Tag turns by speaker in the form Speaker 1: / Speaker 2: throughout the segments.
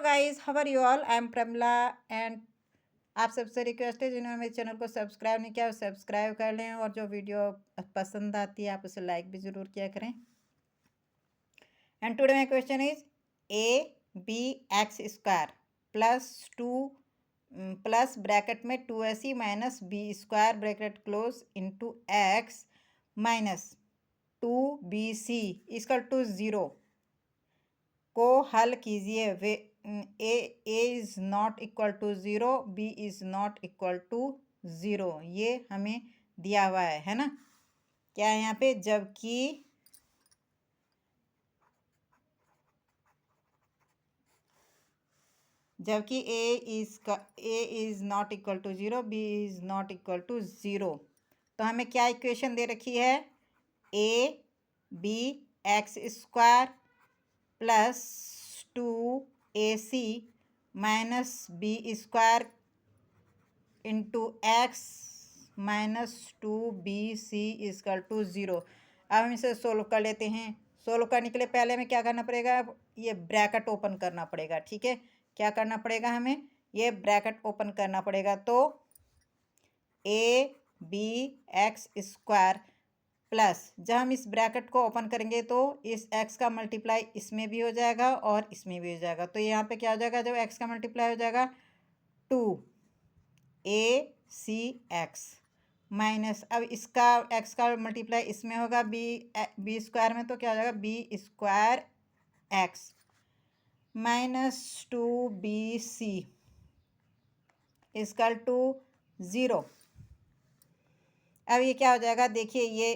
Speaker 1: Guys, how are you all? I am Pramila and आप सबसे request है जिन्होंने मेरे चैनल को सब्सक्राइब नहीं किया वो सब्सक्राइब कर लें और जो वीडियो पसंद आती है आप उसे लाइक भी ज़रूर किया करें। And today my question is A B x square plus two plus bracket में 2ac minus B square bracket close into x minus 2bc equal to 0 को हल कीजिए। Where A is not equal to 0, B is not equal to 0, ये हमें दिया हुआ है ना। क्या है यहाँ पे? जबकि A is not equal to 0, B is not equal to 0, तो हमें क्या इक्वेशन दे रखी है? A B x square plus 2ac minus B square into x minus 2bc is equal to 0। अब हम इसे सोल्व कर लेते हैं। सोल्व करने के लिए पहले हमें क्या करना पड़ेगा? ये ब्रैकेट ओपन करना पड़ेगा। ठीक है, क्या करना पड़ेगा? हमें ये ब्रैकेट ओपन करना पड़ेगा। तो A B x square plus, जब हम इस ब्रैकेट को ओपन करेंगे तो इस x का मल्टीप्लाई इसमें भी हो जाएगा और इसमें भी हो जाएगा। तो यहाँ पे क्या हो जाएगा? जब x का मल्टीप्लाई हो जाएगा 2ac माइनस, अब इसका x का मल्टीप्लाई इसमें होगा बी स्क्वायर में, तो क्या हो जाएगा? B square x minus 2bc is equal to 0। अब ये क्या हो जाएगा? देखिए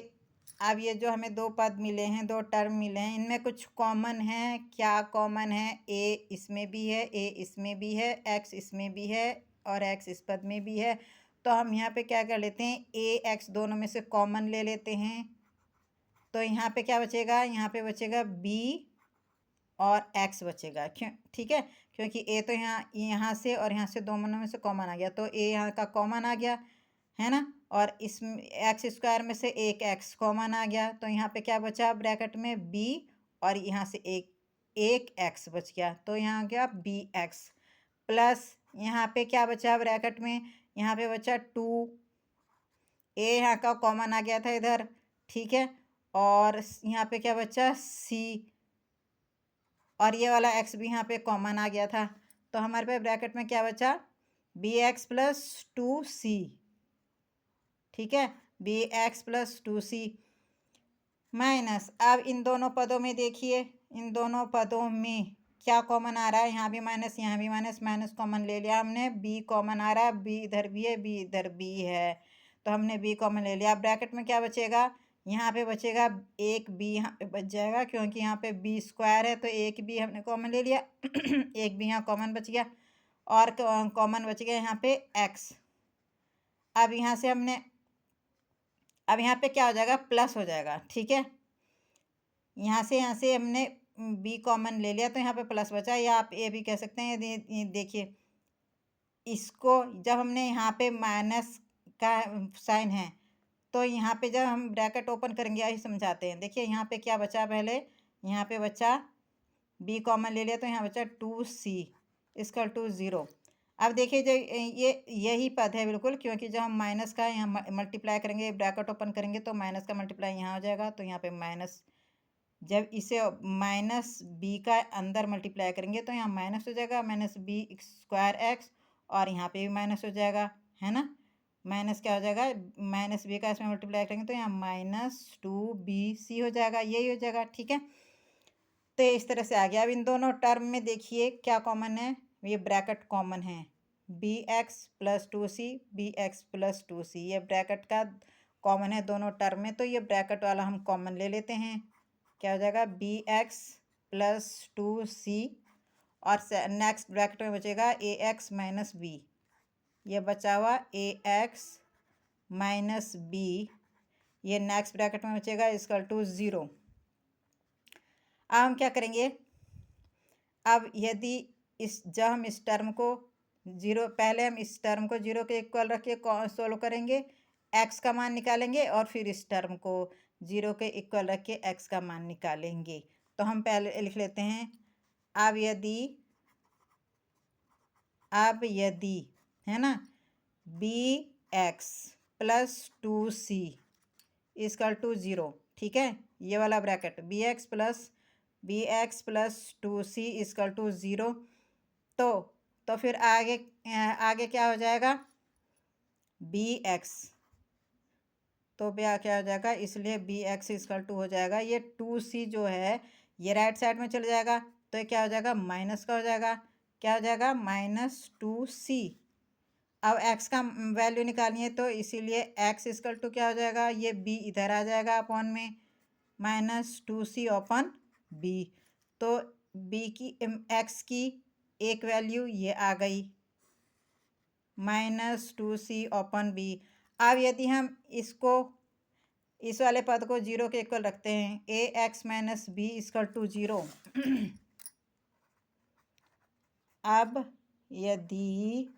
Speaker 1: अब ये जो हमें दो पद मिले हैं, दो टर्म मिले हैं, इनमें कुछ कॉमन है। क्या कॉमन है? ए इसमें भी है, ए इसमें भी है, एक्स इसमें भी है और एक्स इस पद में भी है। तो हम यहाँ पे क्या कर लेते हैं? ए एक्स दोनों में से कॉमन ले लेते हैं। तो यहाँ पे क्या बचेगा? यहाँ पे बचेगा बी और एक्स बचेगा। क्यों? ठीक है, क्योंकि ए तो यहाँ से और यहाँ से दोनों में से कॉमन आ गया, तो ए यहाँ का कॉमन आ गया है ना। और इस एक्स स्क्वायर में से एक एक्स कॉमन आ गया, तो यहाँ पे क्या बचा ब्रैकेट में? बी, और यहाँ से एक एक्स बच गया, तो यहाँ गया बी एक्स प्लस यहाँ पे क्या बचा ब्रैकेट में? यहाँ पे बचा 2, ए यहाँ का कॉमन आ गया था इधर। ठीक है, और यहाँ पे क्या बचा? सी, और ये वाला एक्स भी यहाँ पे कॉमन आ गया था। तो हमारे पे ब्रैकेट में क्या बचा? B x plus 2c। ठीक है, B x plus 2c minus, अब इन दोनों पदों में देखिए, इन दोनों पदों में क्या कॉमन आ रहा है? यहाँ भी माइनस, यहाँ भी माइनस, माइनस कॉमन ले लिया हमने। बी कॉमन आ रहा है, बी इधर भी है, बी इधर भी है, तो हमने बी कॉमन ले लिया। ब्रैकेट में क्या बचेगा? यहाँ पे बचेगा एक बी, यहाँ पे बच जाएगा क्योंकि यहाँ पे बी स्क्वायर है, तो एक बी हमने कॉमन ले लिया एक बी यहाँ कॉमन बच गया, और कॉमन बच गया यहाँ पे एक्स। अब यहाँ से हमने, अब यहाँ पे क्या हो जाएगा? प्लस हो जाएगा। ठीक है, यहाँ से हमने बी कॉमन ले लिया, तो यहाँ पे प्लस बचा, या आप ये भी कह सकते हैं। देखिए, इसको जब हमने यहाँ पे माइनस का साइन है, तो यहाँ पे जब हम ब्रैकेट ओपन करेंगे यही समझाते हैं। देखिए यहाँ पे क्या बचा? पहले यहाँ पे बचा बी कॉमन ले लिया, तो यहाँ बचा 2c इक्वल टू 0। अब देखिए जो ये यही पद है बिल्कुल, क्योंकि जब हम माइनस का यहाँ मल्टीप्लाई करेंगे, ब्रैकेट ओपन करेंगे, तो माइनस का मल्टीप्लाई यहाँ हो जाएगा, तो यहाँ पे माइनस, जब इसे माइनस बी का अंदर मल्टीप्लाई करेंगे तो यहाँ माइनस हो जाएगा, माइनस बी स्क्वायर एक्स, और यहाँ पे भी माइनस हो जाएगा, है ना। माइनस क्या हो जाएगा? माइनस बी का इसमें मल्टीप्लाई करेंगे तो यहाँ माइनस 2bc हो जाएगा, यही हो जाएगा। ठीक है, तो इस तरह से आ गया। अब इन दोनों टर्म में देखिए क्या कॉमन है? ये ब्रैकेट कॉमन है, B x plus 2c, B x plus 2c, ये ब्रैकेट का कॉमन है दोनों टर्म में, तो ये ब्रैकेट वाला हम कॉमन ले लेते हैं। क्या हो जाएगा? बी एक्स प्लस 2c, और नेक्स्ट ब्रैकेट में बचेगा ए एक्स माइनस बी, ये बचा हुआ ए एक्स माइनस बी, ये नेक्स्ट ब्रैकेट में बचेगा इक्वल टू 0। अब हम क्या करेंगे? अब यदि जब हम इस टर्म को 0, पहले हम इस टर्म को 0 के इक्वल रख के सोल्व करेंगे, एक्स का मान निकालेंगे, और फिर इस टर्म को 0 के इक्वल रख के एक्स का मान निकालेंगे। तो हम पहले लिख लेते हैं, अब यदि अब यदि है ना B x plus 2c equal to 0, ठीक है, ये वाला bracket B x plus 2c equal to 0, तो फिर आगे क्या हो जाएगा बी एक्स, तो ब्या क्या हो जाएगा, इसलिए बी एक्स इक्वल टू हो जाएगा ये 2c जो है ये राइट साइड में चले जाएगा, तो ये क्या हो जाएगा माइनस का हो जाएगा, क्या हो जाएगा -2c। अब x का वैल्यू निकालनी है, तो इसीलिए x इक्वल टू क्या हो जाएगा, ये b इधर आ जाएगा अपॉन में -2c अपॉन b, तो b की x की एक वैल्यू ये आ गई -2c अपॉन b। अब यदि हम इसको इस वाले पद को 0 के इक्वल रखते हैं, A X minus B equal to 0। अब यदि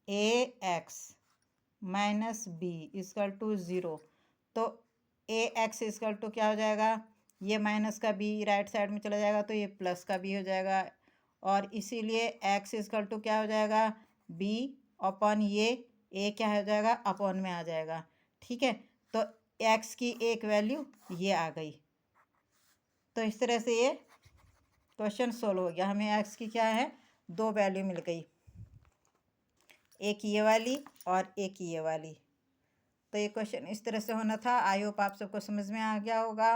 Speaker 1: A X minus B equal to 0, तो ए एक्स इक्वल टू क्या हो जाएगा, ये माइनस का बी राइट साइड में चला जाएगा, तो ये प्लस का बी हो जाएगा, और इसीलिए एक्स इक्वल टू क्या हो जाएगा बी अपॉन ये ए क्या हो जाएगा अपॉन में आ जाएगा, ठीक है। तो एक्स की एक वैल्यू ये आ गई, तो इस तरह से ये क्वेश्चन सोल्व हो गया। हमें एक्स की क्या है दो वैल्यू मिल गई, एक ये वाली और एक ये वाली। तो ये क्वेश्चन इस तरह से होना था। आई होप आप सबको समझ में आ गया होगा।